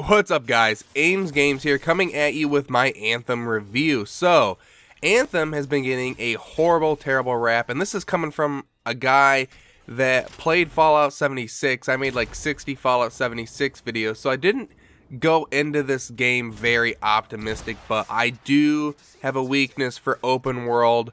What's up, guys? Ames Games here, coming at you with my Anthem review. So, Anthem has been getting a horrible, terrible rap, and this is coming from a guy that played Fallout 76. I made like 60 Fallout 76 videos, so I didn't go into this game very optimistic, but I do have a weakness for open world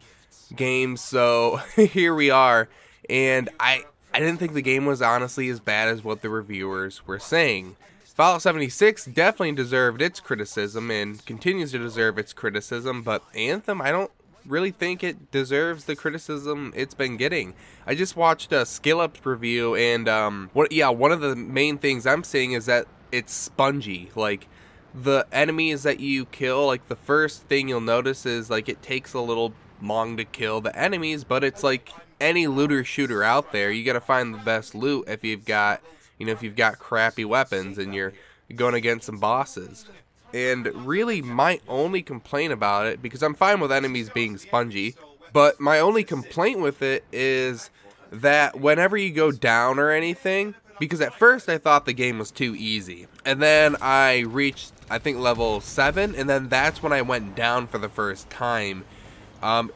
games, so here we are. And I didn't think the game was honestly as bad as what the reviewers were saying. Fallout 76 definitely deserved its criticism and continues to deserve its criticism, but Anthem, I don't really think it deserves the criticism it's been getting. I just watched a Skill Up's review, and one of the main things I'm seeing is that it's spongy. Like, the enemies that you kill, like, the first thing you'll notice is like it takes a little long to kill the enemies, but it's like any looter shooter out there. You gotta find the best loot if you've got, if you've got crappy weapons and you're going against some bosses. And really, my only complaint about it, because I'm fine with enemies being spongy, but my only complaint with it is that whenever you go down or anything, because at first I thought the game was too easy, and then I reached, I think, level 7, and then that's when I went down for the first time.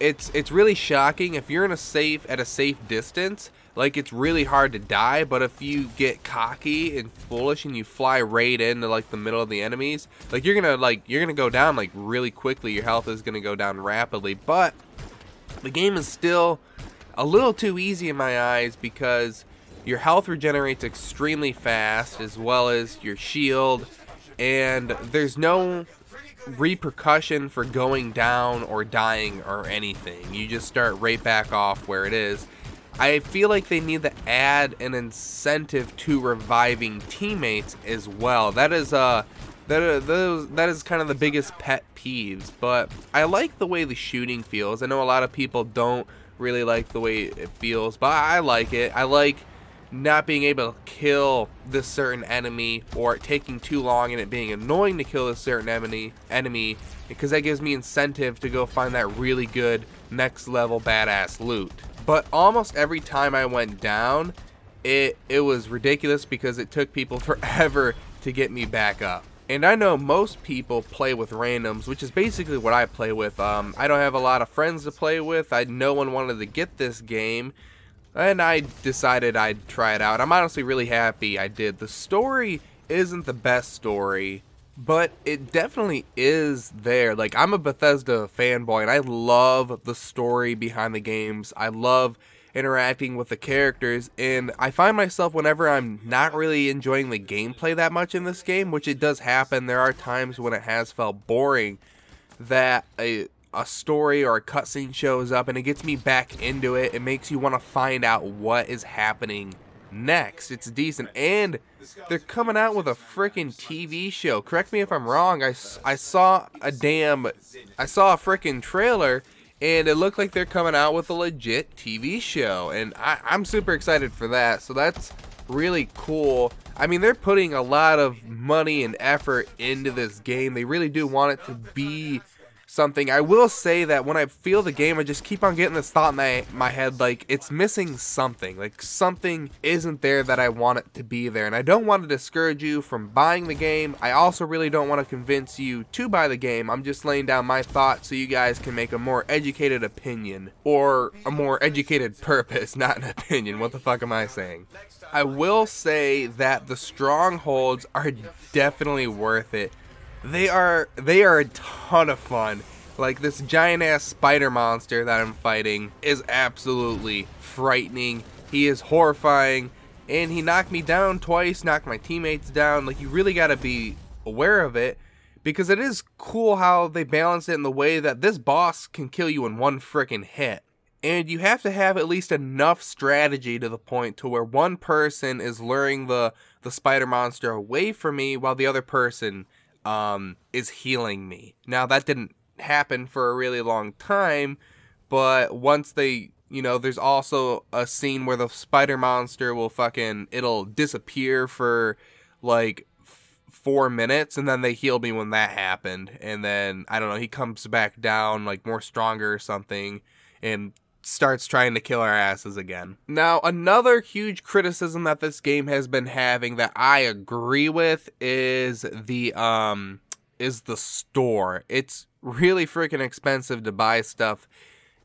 It's really shocking. If you're in at a safe distance, like, it's really hard to die, but if you get cocky and foolish and you fly right into like the middle of the enemies, like, you're gonna go down like really quickly. Your health is gonna go down rapidly. But the game is still a little too easy in my eyes, because your health regenerates extremely fast, as well as your shield, and there's no repercussion for going down or dying or anything. You just start right back off where it is. I feel like they need to add an incentive to reviving teammates as well. That is kind of the biggest pet peeves. But I like the way the shooting feels. I know a lot of people don't really like the way it feels, but I like it. I like not being able to kill this certain enemy, or it taking too long and it being annoying to kill this certain enemy, because that gives me incentive to go find that really good next level badass loot. But almost every time I went down, it was ridiculous, because it took people forever to get me back up. And I know most people play with randoms, which is basically what I play with. I don't have a lot of friends to play with. No one wanted to get this game, and I decided I'd try it out. I'm honestly really happy I did. The story isn't the best story, but it definitely is there. Like, I'm a Bethesda fanboy, and I love the story behind the games. I love interacting with the characters, and I find myself, whenever I'm not really enjoying the gameplay that much in this game, which it does happen, there are times when it has felt boring, that a story or a cutscene shows up and it gets me back into it. It makes you want to find out what is happening next. It's decent, and they're coming out with a freaking TV show. Correct me if I'm wrong. I saw a freaking trailer, and it looked like they're coming out with a legit TV show, and I'm super excited for that. So that's really cool. I mean, they're putting a lot of money and effort into this game. They really do want it to be something. I will say that when I feel the game, I just keep on getting this thought in my head, like, it's missing something. Like, something isn't there that I want it to be there. And I don't want to discourage you from buying the game. I also really don't want to convince you to buy the game. I'm just laying down my thoughts so you guys can make a more educated opinion, or a more educated purpose, not an opinion. What the fuck am I saying? I will say that the strongholds are definitely worth it. They are a ton of fun. Like, this giant ass spider monster that I'm fighting is absolutely frightening. He is horrifying, and he knocked me down twice, knocked my teammates down. Like, you really gotta be aware of it, because it is cool how they balance it in the way that this boss can kill you in one freaking hit. And you have to have at least enough strategy to the point to where one person is luring the spider monster away from me while the other person is healing me. Now, that didn't happen for a really long time, but once they, there's also a scene where the spider monster will it'll disappear for like 4 minutes, and then they healed me when that happened, and then, I don't know, he comes back down like more stronger or something, and starts trying to kill our asses again. Now, another huge criticism that this game has been having that I agree with is the store. It's really freaking expensive to buy stuff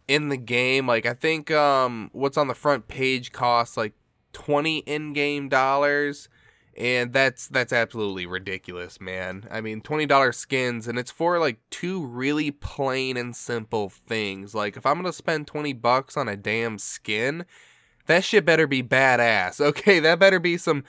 in the game. Like, I think what's on the front page costs like 20 in-game dollars, and that's absolutely ridiculous, man. I mean, $20 skins, and it's for like 2 really plain and simple things. Like, if I'm gonna spend 20 bucks on a damn skin, that shit better be badass. Okay, that better be some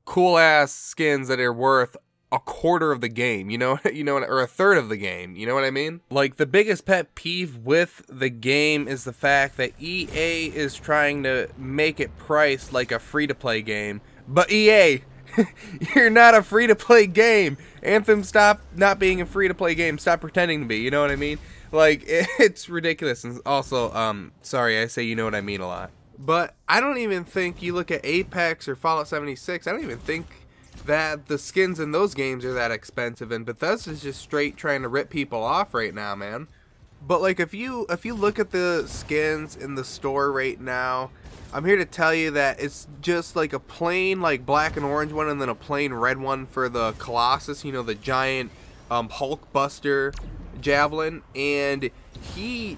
cool ass skins that are worth a quarter of the game, you know, or a third of the game, you know what I mean? Like, the biggest pet peeve with the game is the fact that EA is trying to make it priced like a free-to-play game. But EA, you're not a free-to-play game. Anthem, stop not being a free-to-play game. Stop pretending to be, you know what I mean? Like, it's ridiculous. And also, sorry, I say you know what I mean a lot. But I don't even think you look at Apex or Fallout 76, I don't even think that the skins in those games are that expensive, and Bethesda's just straight trying to rip people off right now, man. But like, if you look at the skins in the store right now, I'm here to tell you that it's just like a plain like black and orange one, and then a plain red one for the Colossus, you know, the giant Hulk Buster javelin. And the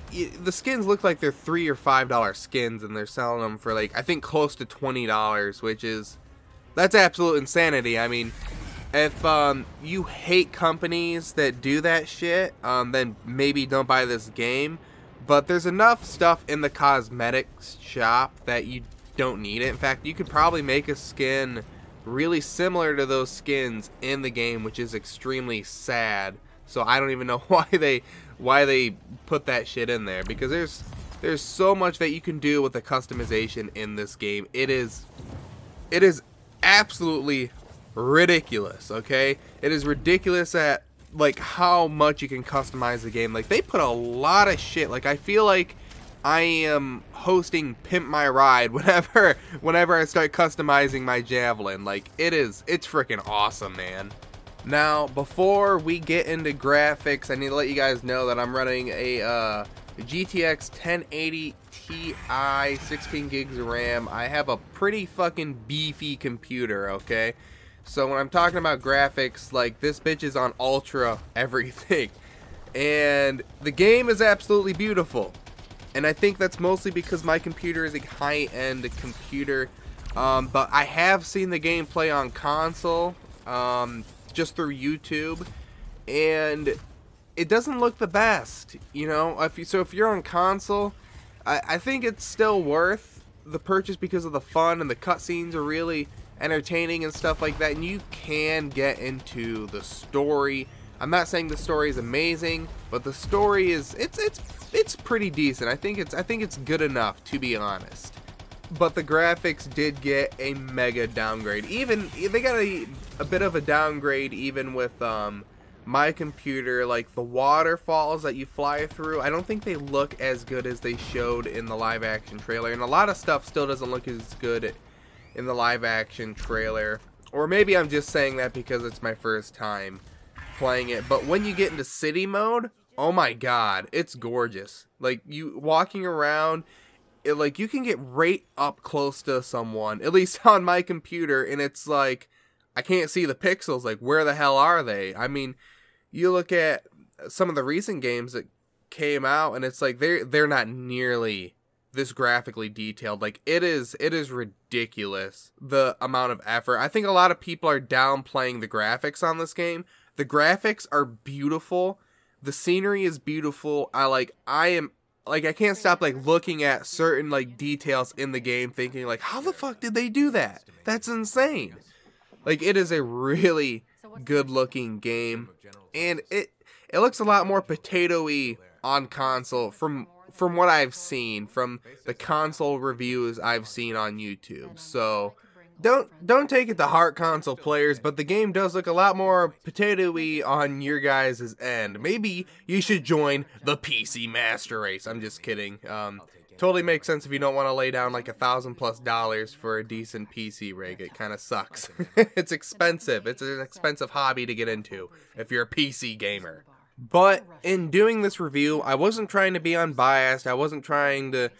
skins look like they're $3 or $5 skins, and they're selling them for like, I think, close to $20, which is, that's absolute insanity. I mean, if you hate companies that do that shit, then maybe don't buy this game. But there's enough stuff in the cosmetics shop that you don't need it. In fact, you could probably make a skin really similar to those skins in the game, which is extremely sad. So I don't even know why they put that shit in there, because there's so much that you can do with the customization in this game. It is absolutely ridiculous, okay? It is ridiculous at like how much you can customize the game. Like, they put a lot of shit. Like, I feel like I am hosting Pimp My Ride whenever I start customizing my javelin. Like, it's freaking awesome, man. Now, before we get into graphics, I need to let you guys know that I'm running a GTX 1080 Ti, 16 gigs of RAM. I have a pretty fucking beefy computer, okay? So when I'm talking about graphics, like, this bitch is on ultra everything. And the game is absolutely beautiful. And I think that's mostly because my computer is a high-end computer. But I have seen the game play on console, just through YouTube. And it doesn't look the best, you know? If you're on console, I think it's still worth the purchase because of the fun, and the cutscenes are really entertaining and stuff like that, and you can get into the story. I'm not saying the story is amazing, but the story is it's pretty decent. I think it's good enough, to be honest. But the graphics did get a mega downgrade. Even they got a bit of a downgrade even with my computer. Like, the waterfalls that you fly through, I don't think they look as good as they showed in the live action trailer, and a lot of stuff still doesn't look as good in the live action trailer. Or maybe I'm just saying that because it's my first time playing it. But when you get into city mode, oh my god, it's gorgeous. Like, you walking around, like, you can get right up close to someone, at least on my computer, and it's like, I can't see the pixels. Like, where the hell are they? I mean, you look at some of the recent games that came out, and it's like they're not nearly this graphically detailed. Like, it is ridiculous, the amount of effort. I think a lot of people are downplaying the graphics on this game. The graphics are beautiful. The scenery is beautiful. I can't stop like looking at certain like details in the game, thinking like, how the fuck did they do that? That's insane. Like, it is a really good looking game, and it looks a lot more potato-y on console from what I've seen, from the console reviews I've seen on YouTube. So don't take it to heart, console players, but the game does look a lot more potato-y on your guys' end. Maybe you should join the PC Master Race. I'm just kidding. Totally makes sense if you don't want to lay down like $1,000+ for a decent PC rig. It kind of sucks. It's expensive. It's an expensive hobby to get into if you're a PC gamer. But in doing this review, I wasn't trying to be unbiased. I wasn't trying to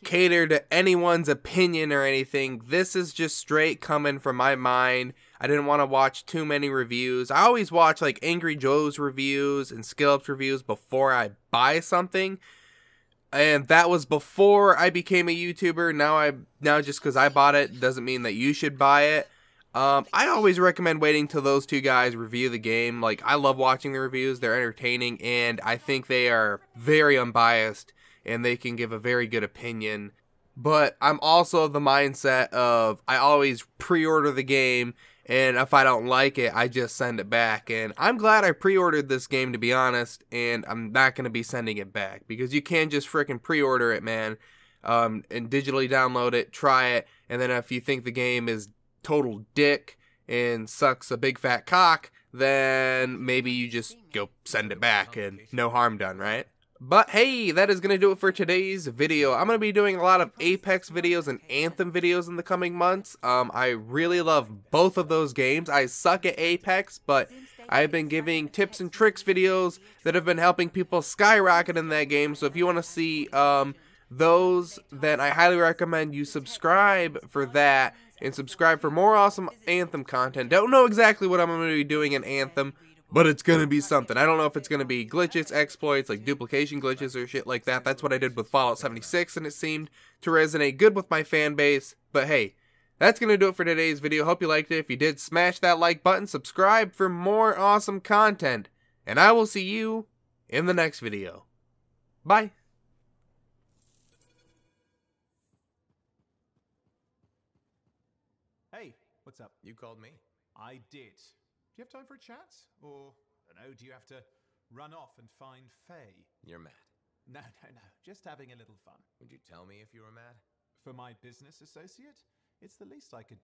cater to anyone's opinion or anything. This is just straight coming from my mind. I didn't want to watch too many reviews. I always watch like Angry Joe's reviews and SkillUp's reviews before I buy something. And that was before I became a YouTuber. Now just because I bought it doesn't mean that you should buy it. I always recommend waiting till those two guys review the game. Like, I love watching the reviews. They're entertaining, and I think they are very unbiased, and they can give a very good opinion. But I'm also of the mindset of I always pre-order the game, and if I don't like it, I just send it back. And I'm glad I pre-ordered this game, to be honest, and I'm not going to be sending it back, because you can't just frickin' pre-order it, man, and digitally download it, try it, and then if you think the game is total dick and sucks a big fat cock, then maybe you just go send it back and no harm done, right? But hey, that is going to do it for today's video. I'm going to be doing a lot of Apex videos and Anthem videos in the coming months. I really love both of those games. I suck at Apex, but I've been giving tips and tricks videos that have been helping people skyrocket in that game. So if you want to see those, then I highly recommend you subscribe for that. And subscribe for more awesome Anthem content. Don't know exactly what I'm going to be doing in Anthem, but it's going to be something. I don't know if it's going to be glitches, exploits, like duplication glitches or shit like that. That's what I did with Fallout 76, and it seemed to resonate good with my fan base. But hey, that's going to do it for today's video. Hope you liked it. If you did, smash that like button. Subscribe for more awesome content. And I will see you in the next video. Bye. Hey, what's up? You called me? I did. Do you have time for a chat? Or, I don't know, do you have to run off and find Faye? You're mad. No, just having a little fun. Would you tell me if you were mad? For my business associate, it's the least I could